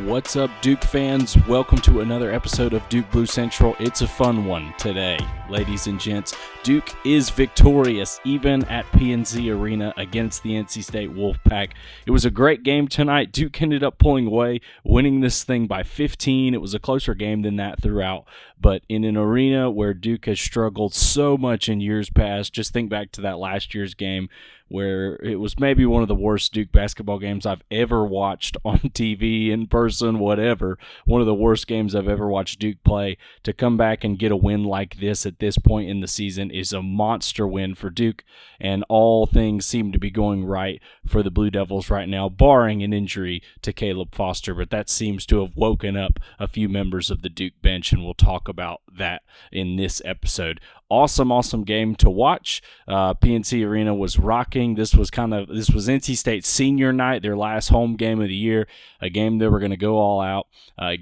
What's up, Duke fans? Welcome to another episode of Duke Blue Central. It's a fun one today, ladies and gents. Duke is victorious even at PNC Arena against the NC State Wolfpack. It was a great game tonight. Duke ended up pulling away, winning this thing by 15. It was a closer game than that throughout, but in an arena where Duke has struggled so much in years past, just think back to that last year's game where it was maybe one of the worst Duke basketball games I've ever watched on TV, in person, whatever. One of the worst games I've ever watched Duke play. To come back and get a win like this at this point in the season is a monster win for Duke, and all things seem to be going right for the Blue Devils right now, barring an injury to Caleb Foster, but that seems to have woken up a few members of the Duke bench, and we'll talk about that in this episode. Awesome game to watch. PNC Arena was rocking. This was NC State's senior night, their last home game of the year, a game they were going to go all out,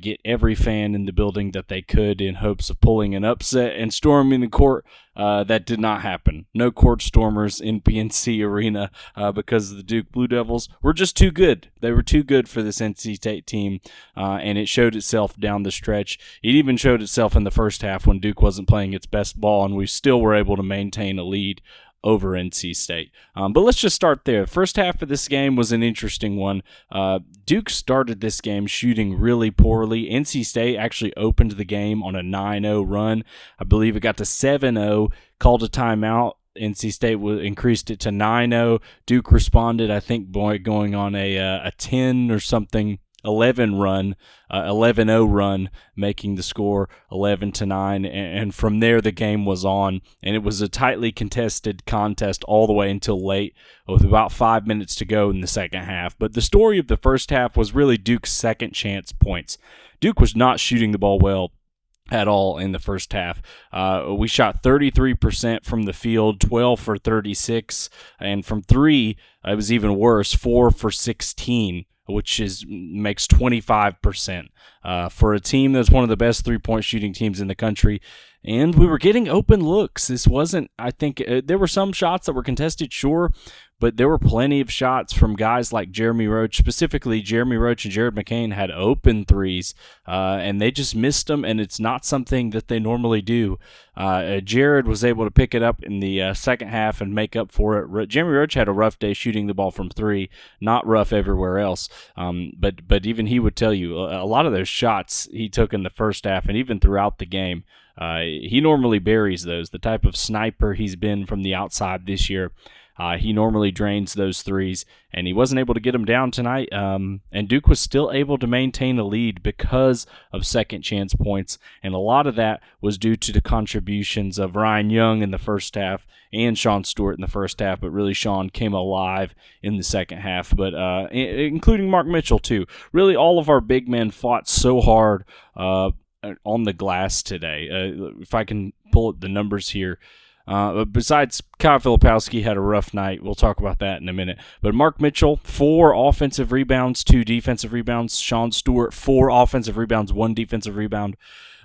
get every fan in the building that they could in hopes of pulling an upset and storming the court. That did not happen. No court stormers in PNC Arena because the Duke Blue Devils were just too good. They were too good for this NC State team, and it showed itself down the stretch. It even showed itself in the first half when Duke wasn't playing its best ball, and we still were able to maintain a lead over NC State. But let's just start there. First half of this game was an interesting one. Duke started this game shooting really poorly. NC State actually opened the game on a 9-0 run. I believe it got to 7-0, called a timeout. NC State increased it to 9-0. Duke responded, I think, going on a 10 or something, 11-0 run, making the score 11-9, and from there the game was on, and it was a tightly contested contest all the way until late, with about 5 minutes to go in the second half. But the story of the first half was really Duke's second chance points. Duke was not shooting the ball well at all in the first half. We shot 33% from the field, 12 for 36, and from three, it was even worse, 4 for 16. Which makes 25% for a team that's one of the best three-point shooting teams in the country. And we were getting open looks. This wasn't, I think, there were some shots that were contested, sure, but there were plenty of shots from guys like Jeremy Roach. Specifically, Jeremy Roach and Jared McCain had open threes, and they just missed them, and it's not something that they normally do. Jared was able to pick it up in the second half and make up for it. Jeremy Roach had a rough day shooting the ball from three, not rough everywhere else, but even he would tell you a lot of those shots he took in the first half and even throughout the game, he normally buries those. The type of sniper he's been from the outside this year, he normally drains those threes, and he wasn't able to get them down tonight, and Duke was still able to maintain a lead because of second chance points, and a lot of that was due to the contributions of Ryan Young in the first half and Sean Stewart in the first half, but really Sean came alive in the second half, but including Mark Mitchell too. Really all of our big men fought so hard on the glass today. If I can pull up the numbers here, besides Kyle Filipowski had a rough night. We'll talk about that in a minute. But Mark Mitchell, 4 offensive rebounds, 2 defensive rebounds. Sean Stewart, 4 offensive rebounds, 1 defensive rebound.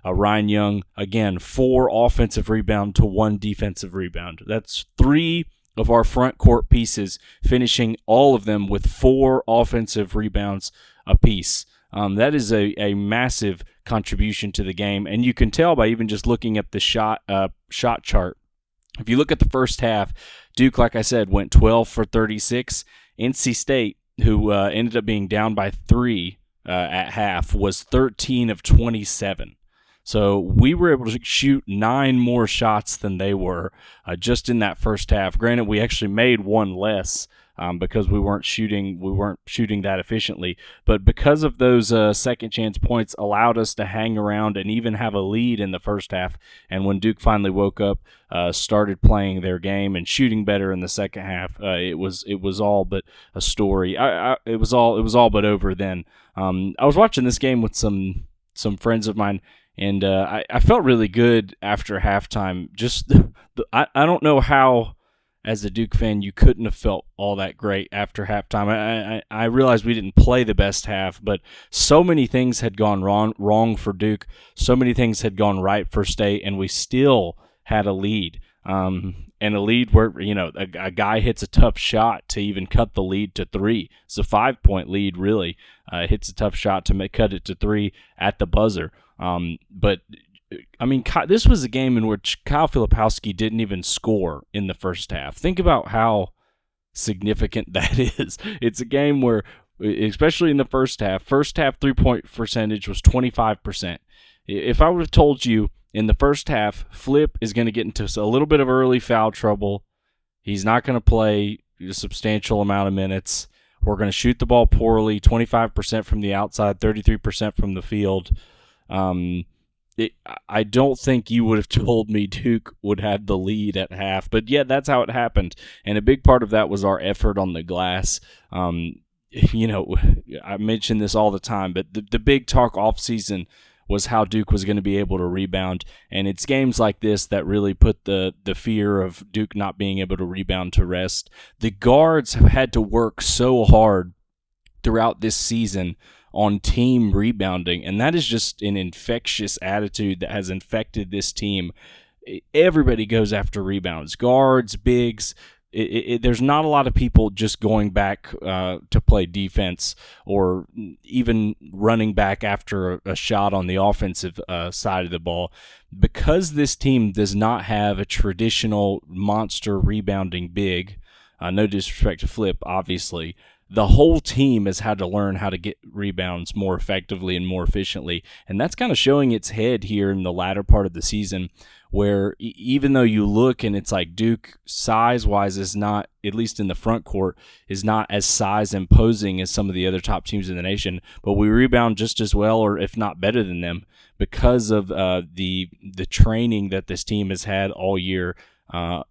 Ryan Young, again, 4 offensive rebound to 1 defensive rebound. That's 3 of our front court pieces, finishing all of them with 4 offensive rebounds apiece. That is a massive contribution to the game, and you can tell by even just looking at the shot chart. If you look at the first half, Duke, like I said, went 12 for 36. NC State, who ended up being down by 3 at half, was 13 of 27. So we were able to shoot 9 more shots than they were just in that first half. Granted, we actually made 1 less because we weren't shooting that efficiently. But because of those second chance points, allowed us to hang around and even have a lead in the first half. And when Duke finally woke up, started playing their game and shooting better in the second half, it was all but a story. It was all but over then. I was watching this game with some friends of mine, and I felt really good after halftime. Just I don't know how, as a Duke fan, you couldn't have felt all that great after halftime. I realized we didn't play the best half, but so many things had gone wrong for Duke. So many things had gone right for State, and we still had a lead. and a lead where, a guy hits a tough shot to even cut the lead to 3. It's a 5-point lead, really. Hits a tough shot to cut it to 3 at the buzzer. But I mean, this was a game in which Kyle Filipowski didn't even score in the first half. Think about how significant that is. It's a game where, especially in the first half 3-point percentage was 25%. If I would have told you in the first half, Flip is going to get into a little bit of early foul trouble, he's not going to play a substantial amount of minutes, we're going to shoot the ball poorly, 25% from the outside, 33% from the field, I don't think you would have told me Duke would have the lead at half. But, yeah, that's how it happened. And a big part of that was our effort on the glass. I mention this all the time, but the big talk offseason was how Duke was going to be able to rebound. And it's games like this that really put the fear of Duke not being able to rebound to rest. The guards have had to work so hard throughout this season on team rebounding, and that is just an infectious attitude that has infected this team. Everybody goes after rebounds, guards, bigs. There's not a lot of people just going back to play defense or even running back after a shot on the offensive side of the ball. Because this team does not have a traditional monster rebounding big, no disrespect to Flip, obviously, the whole team has had to learn how to get rebounds more effectively and more efficiently, and that's kind of showing its head here in the latter part of the season, where even though you look and it's like Duke size-wise is not, at least in the front court, is not as size-imposing as some of the other top teams in the nation, but we rebound just as well, or if not better than them, because of the training that this team has had all year.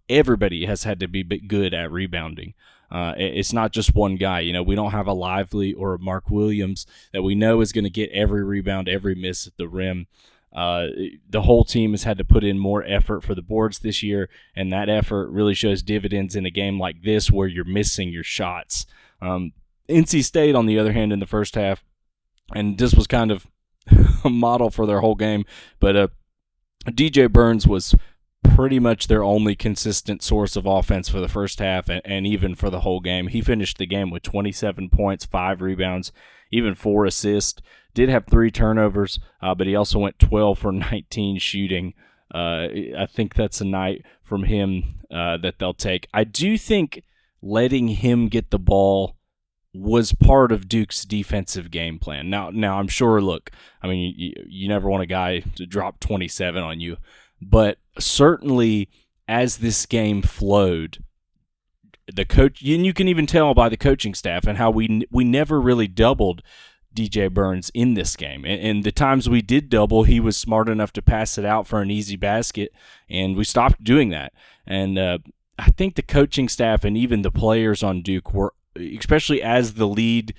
Everybody has had to be good at rebounding. It's not just one guy. We don't have a Lively or a Mark Williams that we know is going to get every rebound, every miss at the rim. The whole team has had to put in more effort for the boards this year, and that effort really shows dividends in a game like this where you're missing your shots. NC State, on the other hand, in the first half, and this was kind of a model for their whole game, but DJ Burns was pretty much their only consistent source of offense for the first half and even for the whole game. He finished the game with 27 points, 5 rebounds, even 4 assists. Did have 3 turnovers, but he also went 12 for 19 shooting. I think that's a night from him that they'll take. I do think letting him get the ball was part of Duke's defensive game plan. Now I'm sure, look, I mean, you never want a guy to drop 27 on you, but certainly as this game flowed, the coach, and you can even tell by the coaching staff and how we never really doubled DJ Burns in this game. And the times we did double, he was smart enough to pass it out for an easy basket, and we stopped doing that. And I think the coaching staff and even the players on Duke were, especially as the lead,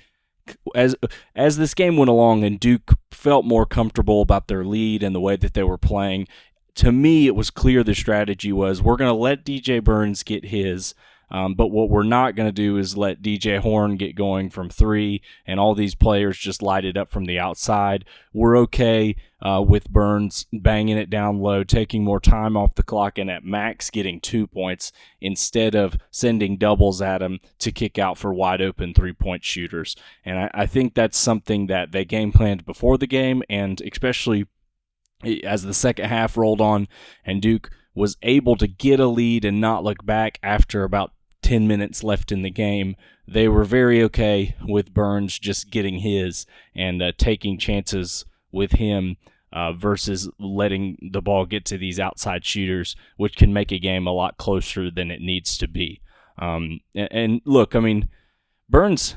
as this game went along and Duke felt more comfortable about their lead and the way that they were playing, to me it was clear the strategy was we're going to let DJ Burns get his, but what we're not going to do is let DJ Horn get going from 3 and all these players just light it up from the outside. We're okay with Burns banging it down low, taking more time off the clock, and at max getting 2 points instead of sending doubles at him to kick out for wide open 3-point shooters. And I think that's something that they game planned before the game, and especially as the second half rolled on and Duke was able to get a lead and not look back after about 10 minutes left in the game, they were very okay with Burns just getting his and taking chances with him versus letting the ball get to these outside shooters, which can make a game a lot closer than it needs to be. And look, I mean, Burns,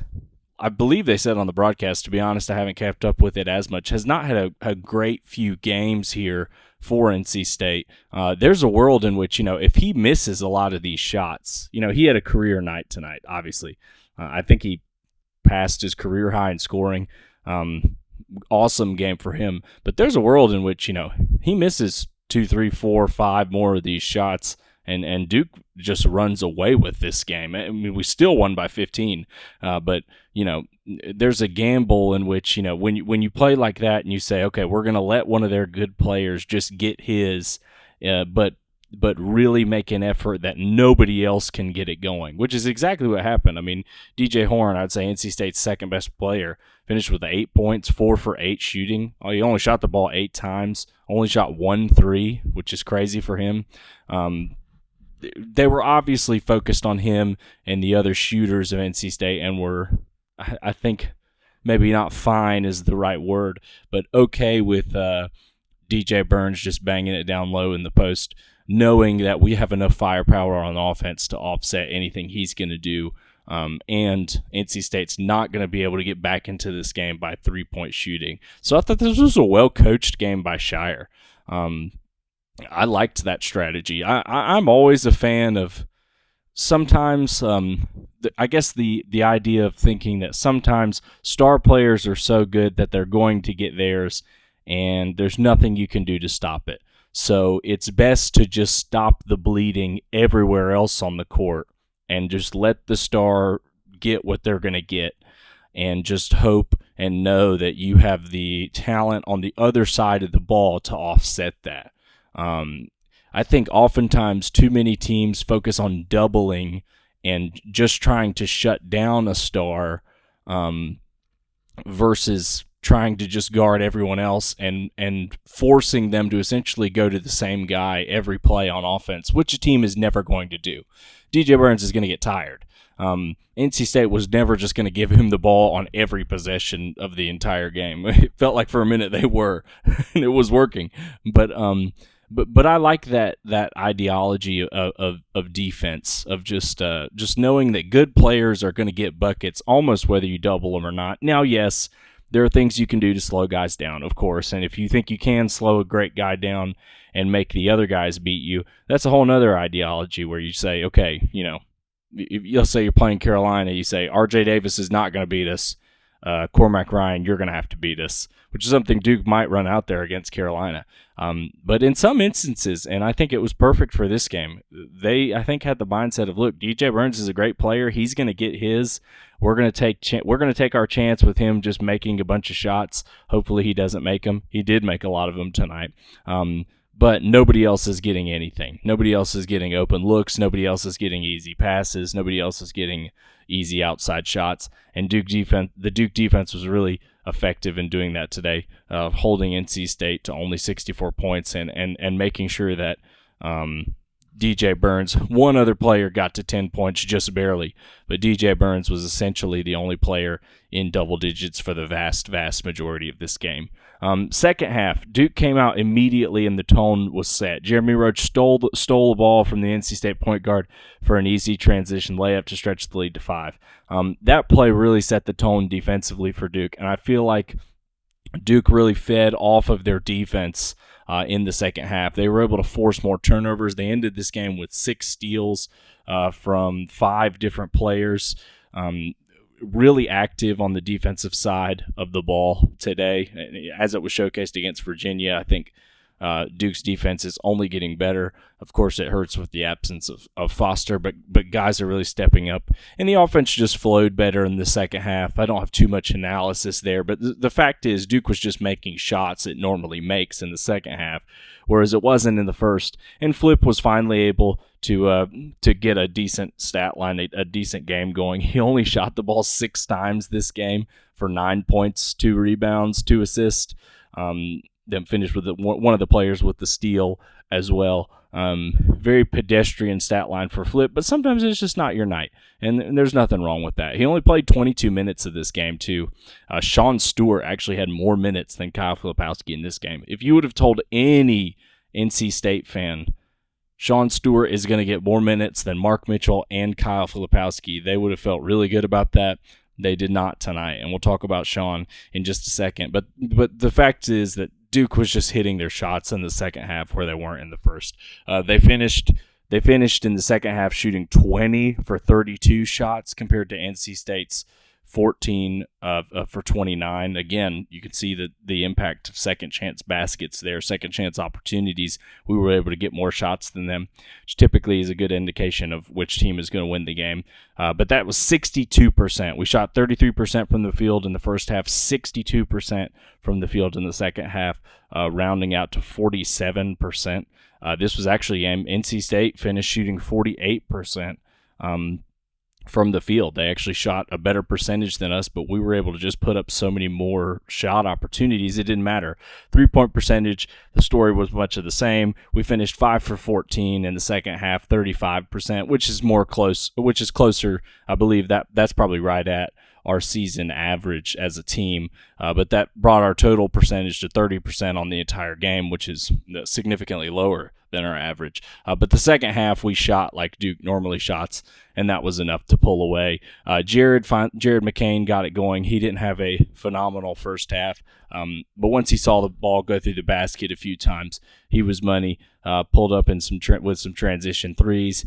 I believe they said on the broadcast, to be honest, I haven't kept up with it as much, has not had a great few games here for NC State. There's a world in which, if he misses a lot of these shots, he had a career night tonight, obviously. I think he passed his career high in scoring. Awesome game for him. But there's a world in which, he misses 2, 3, 4, 5 more of these shots, and Duke just runs away with this game. I mean, we still won by 15, but there's a gamble in which when you play like that and you say, okay, we're going to let one of their good players just get his, but but really make an effort that nobody else can get it going, which is exactly what happened. I mean, DJ Horn, I'd say NC State's second best player, finished with 8 points, 4 for 8 shooting. He only shot the ball 8 times, only shot 1 3, which is crazy for him. They were obviously focused on him and the other shooters of NC State and were, I think, maybe not fine is the right word, but okay with DJ Burns just banging it down low in the post, knowing that we have enough firepower on offense to offset anything he's going to do. And NC State's not going to be able to get back into this game by 3-point shooting. So I thought this was a well-coached game by Shire. I liked that strategy. I'm always a fan of sometimes, I guess the idea of thinking that sometimes star players are so good that they're going to get theirs and there's nothing you can do to stop it. So it's best to just stop the bleeding everywhere else on the court and just let the star get what they're going to get and just hope and know that you have the talent on the other side of the ball to offset that. I think oftentimes too many teams focus on doubling and just trying to shut down a star versus trying to just guard everyone else and forcing them to essentially go to the same guy every play on offense, which a team is never going to do. DJ Burns is going to get tired. NC State was never just going to give him the ball on every possession of the entire game. It felt like for a minute they were, and it was working. But I like that ideology of defense, of just knowing that good players are going to get buckets almost whether you double them or not. Now, yes, there are things you can do to slow guys down, of course, and if you think you can slow a great guy down and make the other guys beat you, that's a whole other ideology where you say, okay, you'll say you're playing Carolina, you say R.J. Davis is not going to beat us, Cormac Ryan, you're going to have to beat us, which is something Duke might run out there against Carolina. But in some instances, and I think it was perfect for this game, they, I think, had the mindset of, look, DJ Burns is a great player. He's going to get his. We're going to take our chance with him just making a bunch of shots. Hopefully he doesn't make them. He did make a lot of them tonight. But nobody else is getting anything. Nobody else is getting open looks. Nobody else is getting easy passes. Nobody else is getting easy outside shots. And the Duke defense was really effective in doing that today, holding NC State to only 64 points and making sure that DJ Burns, one other player got to 10 points just barely, but DJ Burns was essentially the only player in double digits for the vast majority of this game. Second half, Duke came out immediately and the tone was set. Jeremy Roach stole the ball from the NC State point guard for an easy transition layup to stretch the lead to 5. That play really set the tone defensively for Duke, and I feel like Duke really fed off of their defense in the second half. They were able to force more turnovers. They ended this game with 6 steals from 5 different players. Really active on the defensive side of the ball today. As it was showcased against Virginia, I think Duke's defense is only getting better. Of course, it hurts with the absence of Foster, but guys are really stepping up. And the offense just flowed better in the second half. I don't have too much analysis there, but the fact is Duke was just making shots it normally makes in the second half, whereas it wasn't in the first. And Flip was finally able to get a decent stat line, a decent game going. He only shot the ball 6 times this game for 9 points, 2 rebounds, 2 assists. Then finished with one of the players with the steal as well. Very pedestrian stat line for Flip, but sometimes it's just not your night, and there's nothing wrong with that. He only played 22 minutes of this game, too. Sean Stewart actually had more minutes than Kyle Filipowski in this game. If you would have told any NC State fan Sean Stewart is going to get more minutes than Mark Mitchell and Kyle Filipowski, they would have felt really good about that. They did not tonight, and we'll talk about Sean in just a second. But the fact is that Duke was just hitting their shots in the second half where they weren't in the first. They finished in the second half shooting 20 for 32 shots compared to NC State's 14 for 29. Again, you can see the impact of second chance baskets there, second chance opportunities. We were able to get more shots than them, which typically is a good indication of which team is going to win the game. But that was 62%. We shot 33% from the field in the first half, 62% from the field in the second half, rounding out to 47%. This was actually NC State finished shooting 48%. From the field. They actually shot a better percentage than us, but we were able to just put up so many more shot opportunities, it didn't matter. 3-point percentage, the story was much of the same. We finished 5 for 14 in the second half, 35%, which is closer, I believe that's probably right at our season average as a team, but that brought our total percentage to 30% on the entire game, which is significantly lower than our average. But the second half, we shot like Duke normally shots, and that was enough to pull away. Jared McCain got it going. He didn't have a phenomenal first half, but once he saw the ball go through the basket a few times, he was money. Pulled up in with some transition threes.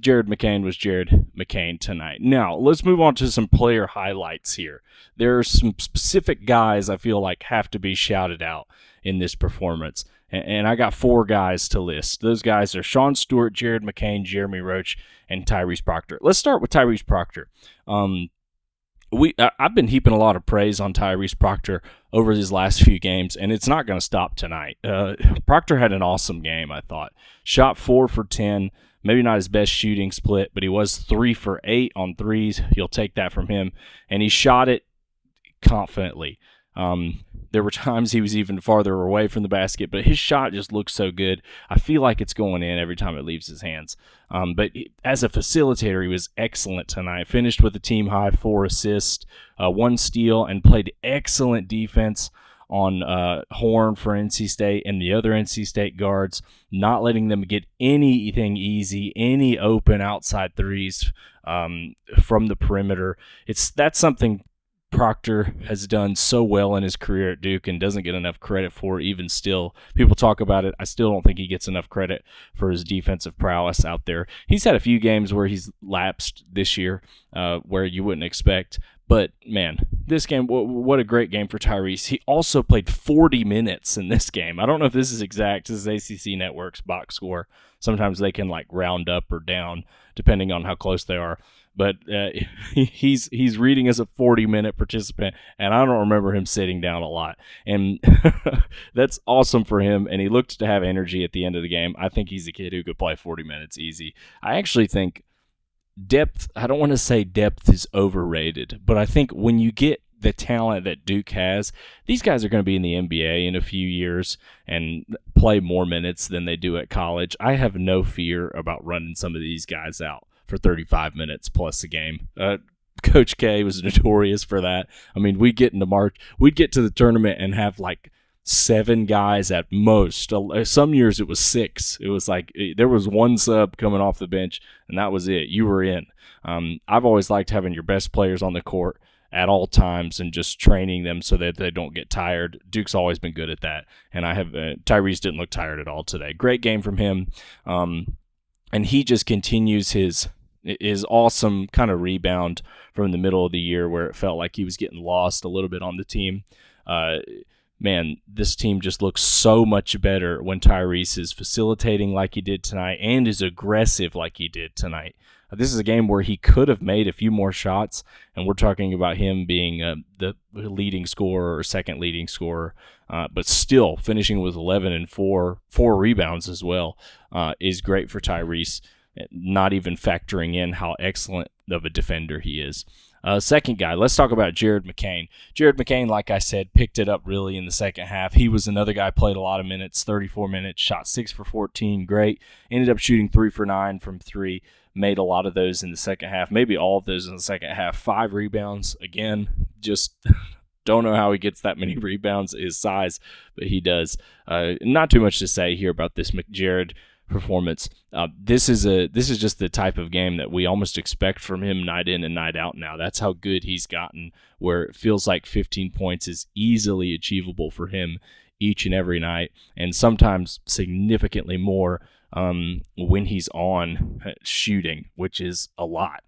Jared McCain was Jared McCain tonight. Now, let's move on to some player highlights here. There are some specific guys I feel like have to be shouted out in this performance, and I got 4 guys to list. Those guys are Sean Stewart, Jared McCain, Jeremy Roach, and Tyrese Proctor. Let's start with Tyrese Proctor. I've been heaping a lot of praise on Tyrese Proctor over these last few games, and it's not going to stop tonight. Proctor had an awesome game, I thought. Shot 4 for 10, maybe not his best shooting split, but he was 3 for 8 on threes. You'll take that from him, and he shot it confidently. There were times he was even farther away from the basket, but his shot just looks so good. I feel like it's going in every time it leaves his hands. But as a facilitator, he was excellent tonight. Finished with a team-high 4 assists, 1 steal, and played excellent defense on Horn for NC State and the other NC State guards, not letting them get anything easy, any open outside threes from the perimeter. That's something Proctor has done so well in his career at Duke and doesn't get enough credit for. Even still, people talk about it. I still don't think he gets enough credit for his defensive prowess out there. He's had a few games where he's lapsed this year where you wouldn't expect. But, man, this game, what a great game for Tyrese. He also played 40 minutes in this game. I don't know if this is exact. This is ACC Network's box score. Sometimes they can, round up or down depending on how close they are. But he's reading as a 40-minute participant, and I don't remember him sitting down a lot. And that's awesome for him, and he looked to have energy at the end of the game. I think he's a kid who could play 40 minutes easy. I actually think depth, I don't want to say depth is overrated, but I think when you get the talent that Duke has, these guys are going to be in the NBA in a few years and play more minutes than they do at college. I have no fear about running some of these guys out for 35 minutes plus a game. Coach K was notorious for that. I mean, we'd get to the tournament and have 7 guys at most. Some years it was 6. It was there was 1 sub coming off the bench, and that was it. You were in. I've always liked having your best players on the court at all times and just training them so that they don't get tired. Duke's always been good at that, and Tyrese didn't look tired at all today. Great game from him, and he just continues his awesome kind of rebound from the middle of the year where it felt like he was getting lost a little bit on the team. Man, this team just looks so much better when Tyrese is facilitating like he did tonight and is aggressive like he did tonight. This is a game where he could have made a few more shots, and we're talking about him being the leading scorer or second leading scorer, but still finishing with 11 and 4 rebounds as well is great for Tyrese, not even factoring in how excellent of a defender he is. Second guy, let's talk about Jared McCain. Jared McCain, like I said, picked it up really in the second half. He was another guy, played a lot of minutes, 34 minutes, shot 6 for 14, great. Ended up shooting 3 for 9 from 3, made a lot of those in the second half, maybe all of those in the second half. 5 rebounds, again, just don't know how he gets that many rebounds, his size, but he does. Not too much to say here about this Jared performance. This is just the type of game that we almost expect from him night in and night out now. That's how good he's gotten, where it feels like 15 points is easily achievable for him each and every night, and sometimes significantly more when he's on shooting, which is a lot.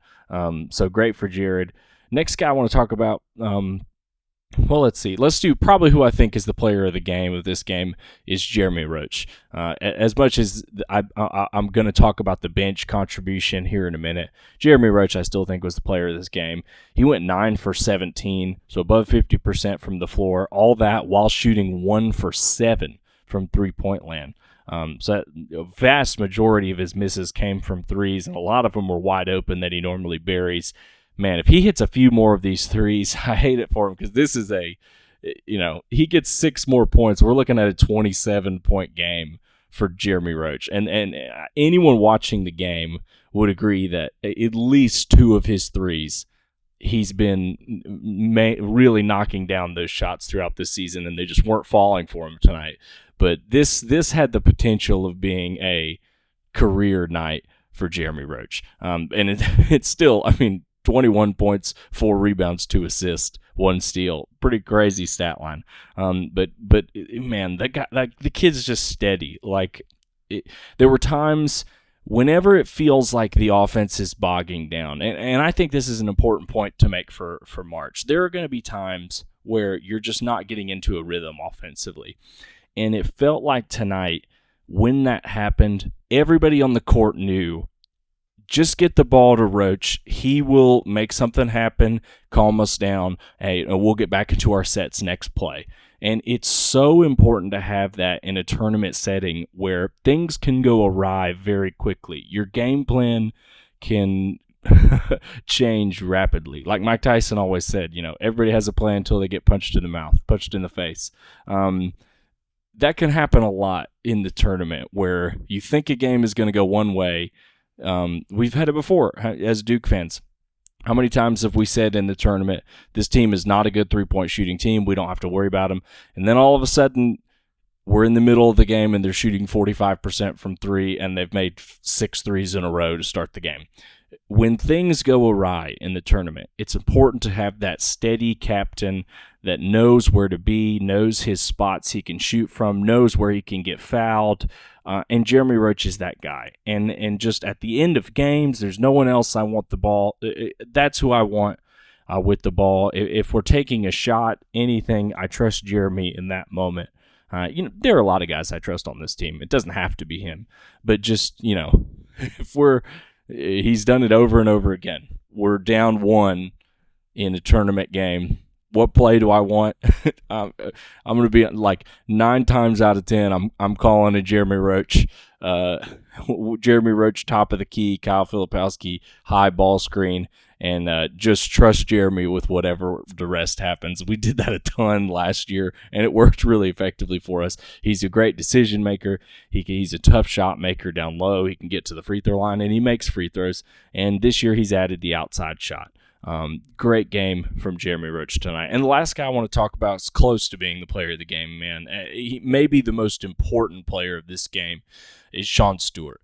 So great for Jared. Next guy I want to talk about, well, let's see. Let's do probably who I think is the player of the game of this game is Jeremy Roach. As much as I'm going to talk about the bench contribution here in a minute, Jeremy Roach I still think was the player of this game. He went 9 for 17, so above 50% from the floor, all that while shooting 1 for 7 from three-point land. So a vast majority of his misses came from threes, and a lot of them were wide open that he normally buries. Man, if he hits a few more of these threes, I hate it for him because this is he gets 6 more points. We're looking at a 27-point game for Jeremy Roach. And anyone watching the game would agree that at least 2 of his threes, he's been really knocking down those shots throughout this season, and they just weren't falling for him tonight. But this had the potential of being a career night for Jeremy Roach. And it's still, 21 points, 4 rebounds, 2 assists, 1 steal. Pretty crazy stat line. But man, the kid's just steady. There were times whenever it feels like the offense is bogging down, and I think this is an important point to make for March. There are going to be times where you're just not getting into a rhythm offensively. And it felt like tonight, when that happened, everybody on the court knew, just get the ball to Roach. He will make something happen, calm us down. Hey, we'll get back into our sets next play. And it's so important to have that in a tournament setting where things can go awry very quickly. Your game plan can change rapidly. Like Mike Tyson always said, everybody has a plan until they get punched in the mouth, punched in the face. That can happen a lot in the tournament where you think a game is going to go one way. We've had it before as Duke fans. How many times have we said in the tournament, this team is not a good three-point shooting team, we don't have to worry about them, and then all of a sudden we're in the middle of the game and they're shooting 45% from 3 and they've made 6 threes in a row to start the game. When things go awry in the tournament, it's important to have that steady captain that knows where to be, knows his spots he can shoot from, knows where he can get fouled, and Jeremy Roach is that guy. And just at the end of games, there's no one else I want the ball. That's who I want with the ball. If we're taking a shot, anything, I trust Jeremy in that moment. There are a lot of guys I trust on this team. It doesn't have to be him. But just, if he's done it over and over again. We're down 1 in a tournament game. What play do I want? I'm going to be like 9 times out of 10. I'm calling a Jeremy Roach. Jeremy Roach, top of the key. Kyle Filipowski, high ball screen, and just trust Jeremy with whatever the rest happens. We did that a ton last year, and it worked really effectively for us. He's a great decision maker. He's a tough shot maker down low. He can get to the free throw line, and he makes free throws. And this year he's added the outside shot. Great game from Jeremy Roach tonight. And the last guy I want to talk about is close to being the player of the game, man. He may be the most important player of this game is Sean Stewart.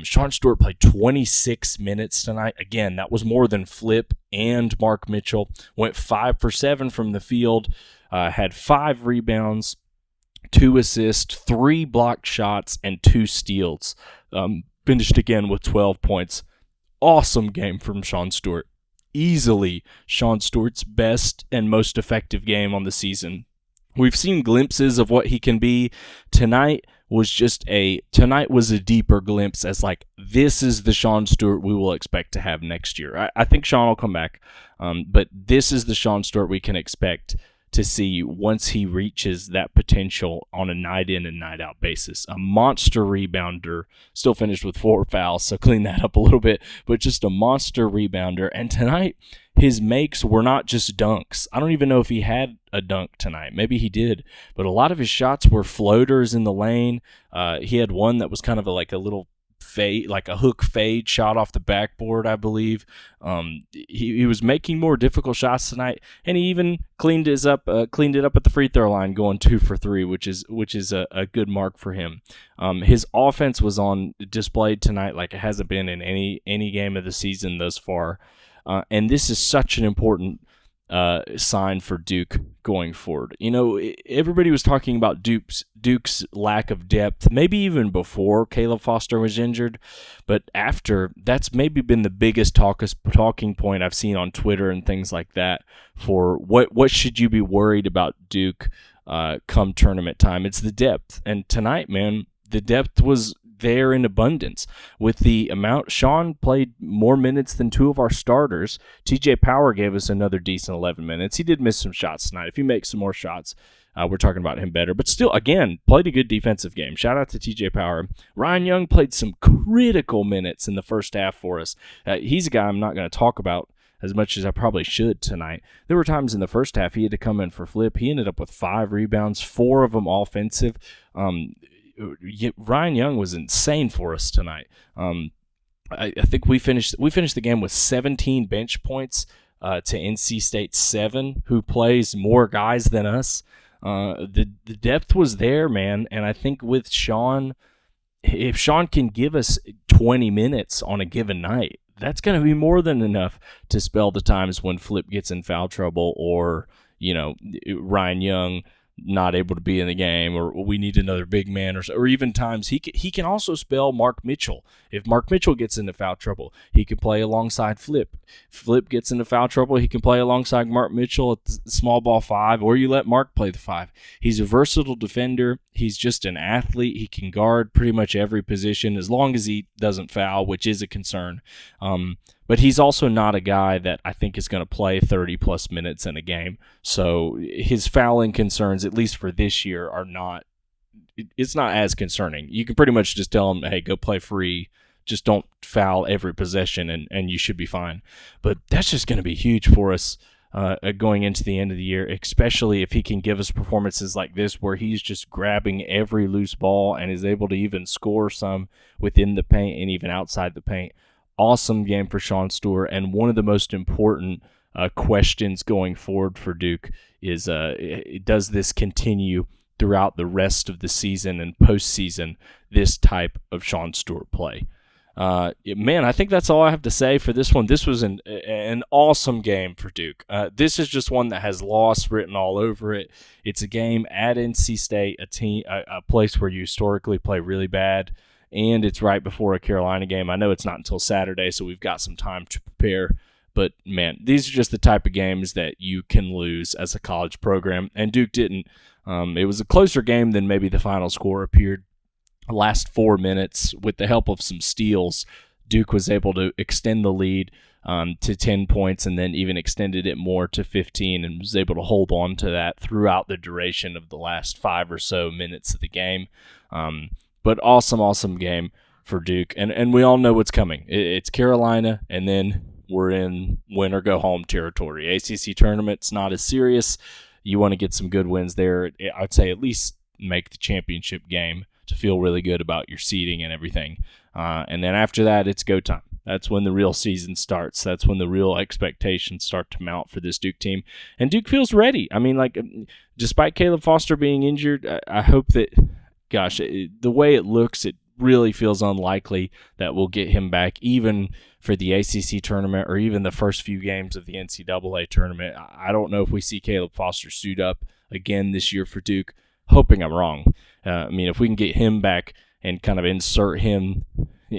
Sean Stewart played 26 minutes tonight. Again, that was more than Flip and Mark Mitchell. Went 5 for 7 from the field, had 5 rebounds, 2 assists, 3 blocked shots, and 2 steals. Finished again with 12 points. Awesome game from Sean Stewart. Easily Sean Stewart's best and most effective game on the season. We've seen glimpses of what he can be. Tonight was a deeper glimpse as this is the Sean Stewart we will expect to have next year. I think Sean will come back, but this is the Sean Stewart we can expect to see once he reaches that potential on a night in and night out basis. A monster rebounder, still finished with 4 fouls, so clean that up a little bit, but just a monster rebounder. And tonight, his makes were not just dunks. I don't even know if he had a dunk tonight. Maybe he did, but a lot of his shots were floaters in the lane. He had one that was kind of a little fade, like a hook fade shot off the backboard, I believe. He was making more difficult shots tonight, and he even cleaned it up at the free throw line, going 2 for 3, which is a good mark for him. His offense was on display tonight like it hasn't been in any game of the season thus far, and this is such an important sign for Duke going forward. You know, everybody was talking about Duke's lack of depth, maybe even before Caleb Foster was injured, but after, that's maybe been the biggest talking point I've seen on Twitter and things like that for what should you be worried about Duke come tournament time. It's the depth, and tonight, man, the depth was there in abundance. With the amount, Sean played more minutes than two of our starters. TJ Power gave us another decent 11 minutes. He did miss some shots tonight. If he makes some more shots, we're talking about him better. But still, again, played a good defensive game. Shout out to TJ Power. Ryan Young played some critical minutes in the first half for us. He's a guy I'm not going to talk about as much as I probably should tonight. There were times in the first half he had to come in for Flip. He ended up with 5 rebounds, 4 of them offensive. Ryan Young was insane for us tonight. I think we finished the game with 17 bench points to NC State 7, who plays more guys than us. The depth was there, man, and I think with Sean, if Sean can give us 20 minutes on a given night, that's going to be more than enough to spell the times when Flip gets in foul trouble, or Ryan Young not able to be in the game, or we need another big man, or even times he can also spell Mark Mitchell. If Mark Mitchell gets into foul trouble, he can play alongside Flip. Flip gets into foul trouble, he can play alongside Mark Mitchell at the small ball 5, or you let Mark play the 5. He's a versatile defender. He's just an athlete. He can guard pretty much every position as long as he doesn't foul, which is a concern. But he's also not a guy that I think is going to play 30-plus minutes in a game. So his fouling concerns, at least for this year, it's not as concerning. You can pretty much just tell him, hey, go play free. Just don't foul every possession, and you should be fine. But that's just going to be huge for us going into the end of the year, especially if he can give us performances like this where he's just grabbing every loose ball and is able to even score some within the paint and even outside the paint. Awesome game for Sean Stewart, and one of the most important questions going forward for Duke is does this continue throughout the rest of the season and postseason, this type of Sean Stewart play? Man, I think that's all I have to say for this one. This was an awesome game for Duke. This is just one that has loss written all over it. It's a game at NC State, a place where you historically play really bad, and it's right before a Carolina game. I know it's not until Saturday, so we've got some time to prepare. But, man, these are just the type of games that you can lose as a college program, and Duke didn't. It was a closer game than maybe the final score appeared. Last 4 minutes, with the help of some steals, Duke was able to extend the lead to 10 points and then even extended it more to 15 and was able to hold on to that throughout the duration of the last 5 or so minutes of the game. But awesome game for Duke. And we all know what's coming. It's Carolina, and then we're in win or go home territory. ACC tournament's not as serious. You want to get some good wins there. I'd say at least make the championship game to feel really good about your seeding and everything. And then after that, it's go time. That's when the real season starts. That's when the real expectations start to mount for this Duke team. And Duke feels ready. I mean, despite Caleb Foster being injured, I hope that, the way it looks, it really feels unlikely that we'll get him back even for the ACC tournament or even the first few games of the NCAA tournament. I don't know if we see Caleb Foster suit up again this year for Duke. Hoping I'm wrong. If we can get him back and kind of insert him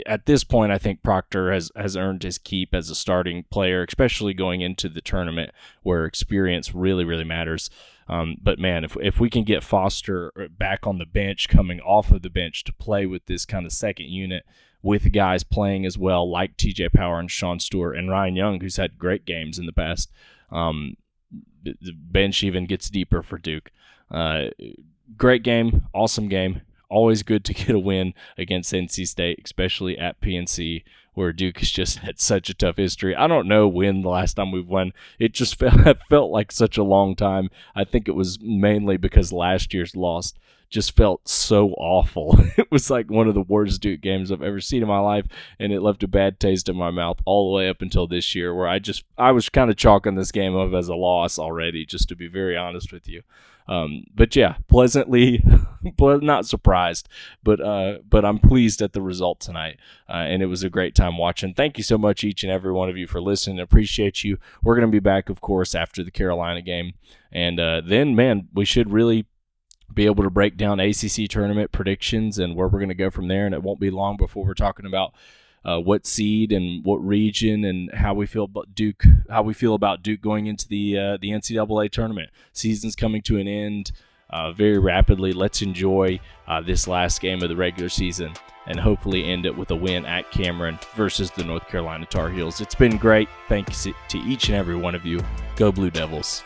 at this point, I think Proctor has earned his keep as a starting player, especially going into the tournament where experience really, really matters. But, man, if we can get Foster back on the bench, coming off of the bench to play with this kind of second unit with guys playing as well, like TJ Power and Sean Stewart and Ryan Young, who's had great games in the past, the bench even gets deeper for Duke. Great game, awesome game. Always good to get a win against NC State, especially at PNC, where Duke has just had such a tough history. I don't know when the last time we've won. It just felt like such a long time. I think it was mainly because last year's loss just felt so awful. It was like one of the worst Duke games I've ever seen in my life, and it left a bad taste in my mouth all the way up until this year, where I was kind of chalking this game up as a loss already, just to be very honest with you. But yeah, pleasantly, not surprised, but I'm pleased at the result tonight, and it was a great time watching. Thank you so much, each and every one of you, for listening. Appreciate you. We're going to be back, of course, after the Carolina game, and then, man, we should really be able to break down ACC tournament predictions and where we're going to go from there, and it won't be long before we're talking about what seed and what region and how we feel about Duke going into the NCAA tournament. Season's coming to an end very rapidly. Let's enjoy this last game of the regular season and hopefully end it with a win at Cameron versus the North Carolina Tar Heels. It's been great. Thanks to each and every one of you. Go Blue Devils.